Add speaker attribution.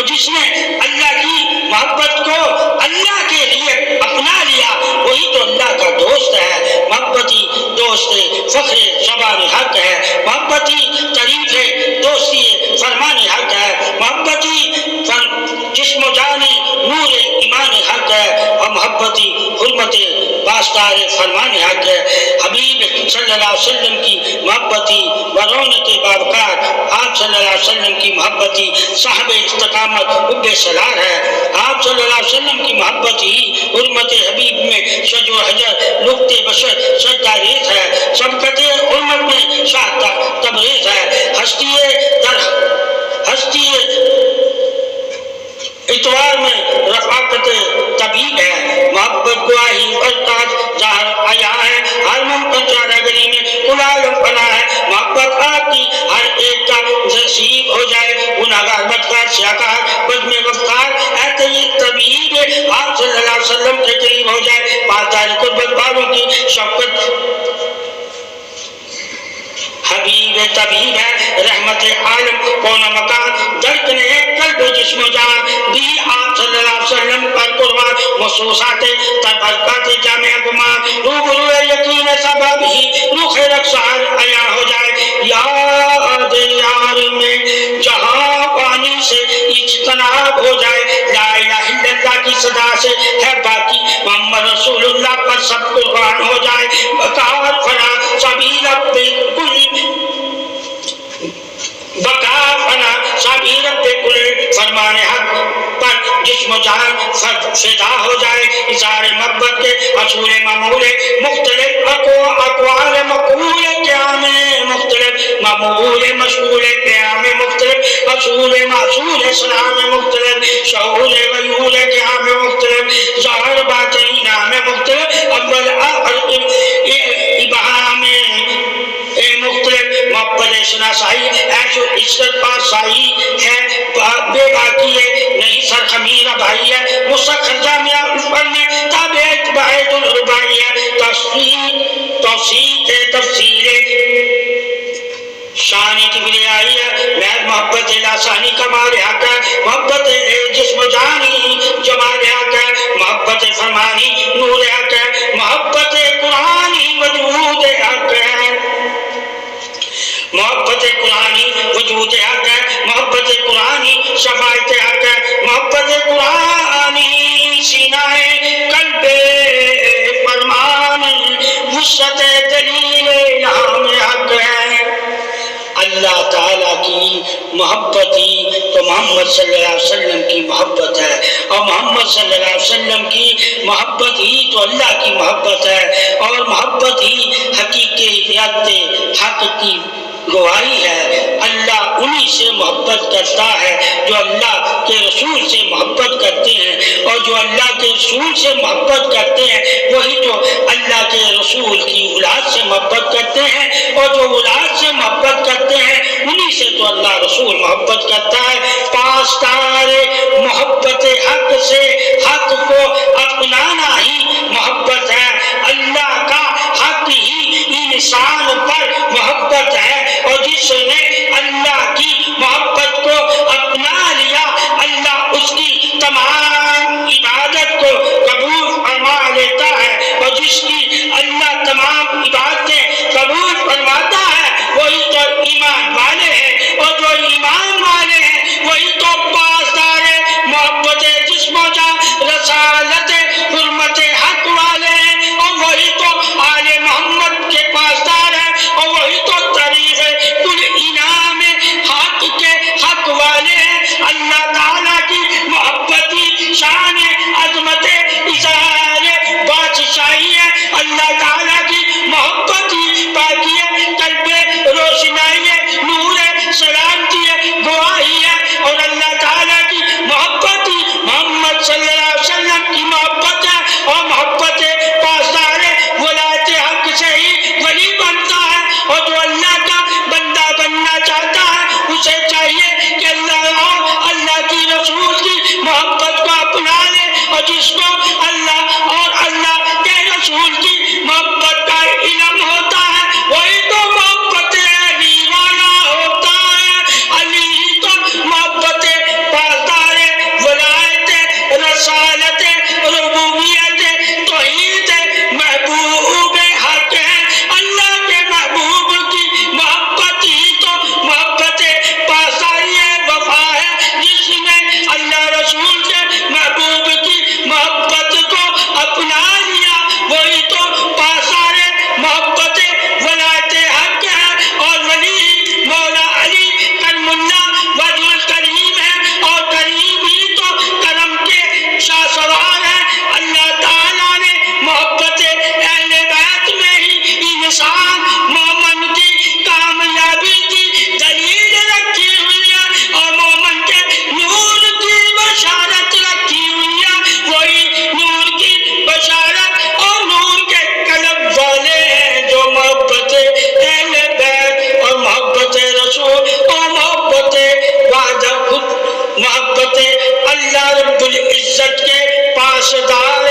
Speaker 1: جس نے اللہ کی محبت کو اللہ کے لیے اپنا لیا وہی تو اللہ کا دوست ہے۔ محبتی دوست فخر زبان حق ہے، محبتی تعریف دوستی فرمان حق ہے، محبتی جسم و جانی نور ایمان حق ہے، اور محبتی حرمت پاسدار فرمان حق ہے۔ حبیب صلی اللہ علیہ وسلم کی محبتی و رونق بابکار، آپ صلی اللہ علیہ وسلم کی محبتی صاحب استقامت حب سرار ہے۔ آپ صلی اللہ علیہ وسلم کی محبت ہی حرمت حبیب میں شج و حجر لقط بشر سجدہ ریز ہے، سبقت حرمت میں شاہ تبریز ہے، ہستی اتوار میں رفاقت طبیب ہے، محبت گواہی استاد ظاہر آیا ہے، ہر ممکن چارگری میں کلالم فنا ہے، محبت آپ کی ہر ایک کا نصیب ہو جائے، گناہگار بدکار سیاکار بزم وفقار اے طبیب آپ صلی اللہ علیہ وسلم کے قریب ہو جائے، پاسدار قربت والوں کی شفقت حبیب طبیب ہے، رحمت عالم کون مکان درکن ہے قلب جسم و جان بھی آپ صلی اللہ علیہ وسلم پر قربان محسوسات تبرکات جامع گمان روبرو یقین سبب ہی روح رخسار عیا ہو جائے، یاد یار میں جہاں پانی سے اجتناب ہو جائے، لا الہ الا اللہ کی صدا سے ہے باقی محمد رسول اللہ پر سب قربان ہو جائے، بکار فنا سبھی رب کل بقا فنا سبھی رب کل فرمان حق پر جسم و جان فدا ہو جائے، اظہار محبت کے اصول معمول مختلف اقوال مقبول قیام مختلف معمول مشغول قیام مختلف اصول معصول سلام مختلف شعور ویول قیام مختلف ظاہر باطن نام مختلف اول آخر ابہام مختلف محبت شناسائی ایش و عزت پاسائی ہے، بے باقی ہے نہیں سر خمیرہ بھائی ہے، مستقر جامعہ اوپر میں تابع اتباعید الربائی ہے، توسیق تفسیر شانی کی بلی آئی ہے، محض محبت لاسانی کمال حق ہے، محبت جسم جانی جمال حق ہے، محبت فرمانی نور حق ہے، محبت قرآنی وجود حق ہے، محبت قرآنی وجود حق ہے، محبت قرآنی شفاعت حق ہے، محبت قرآنی سینہ قلب فرمان وسعت دلیل نام حق ہے۔ اللہ تعالیٰ کی محبت ہی تو محمد صلی اللہ علیہ وسلم کی محبت ہے، اور محمد صلی اللہ علیہ وسلم کی محبت ہی تو اللہ کی محبت ہے، اور محبت ہی حقیقت حق کی گواہی ہے۔ اللہ انہی سے محبت کرتا ہے جو اللہ کے رسول سے محبت کرتے ہیں، اور جو اللہ کے رسول سے محبت کرتے ہیں وہی تو اللہ کے رسول کی اولاد سے محبت کرتے ہیں، اور جو اولاد سے محبت کرتے ہیں انہی سے تو اللہ رسول محبت کرتا ہے۔ پاسدار محبت حق سے حق کو اپنانا ہی محبت ہے، اللہ کا حق ہی انسان پر محبت ہے، اور جس نے اللہ کی محبت کو اپنا لیا اللہ اس کی تمام عبادت کو قبول فرما لیتا ہے، اور جس کی اللہ تمام عبادتیں قبول فرماتا ہے وہی تو ایمان والے ہیں، اور جو ایمان والے ہیں وہی تو پاسدار محبت جسم و جان رسالت حرمت حق والے ہیں، اور وہی تو آل محمد کے پاسدار ہیں، اور وہی تو طریق کل انعام حق کے حق والے ہیں۔ اللہ تعالیٰ کی محبتی شان عظمت اظہار بادشاہی ہے، اللہ تعالیٰ کی محبتی باقی ہے، قلب روشنائی ہے، نور ہے، سلامتی ہے، گواہی ہے، اور اللہ تعالیٰ کی محبتی محمد صلی اللہ علیہ وسلم کی محبت ہے، اور محبت پاسدار ولایت حق سے ہی ولی بنتا ہے، اور جو اللہ کا بندہ بننا چاہتا ہے اسے چاہیے کہ اللہ کی رسول کی محبت کو اپنا لے، اور جس کو اللہ اور اللہ کے رسول کی محبت کا علم ہوتا ہے وہی تو محبت علی والا ہوتا ہے، علی تو محبت پاسدار اللہ رب العزت کے پاسدار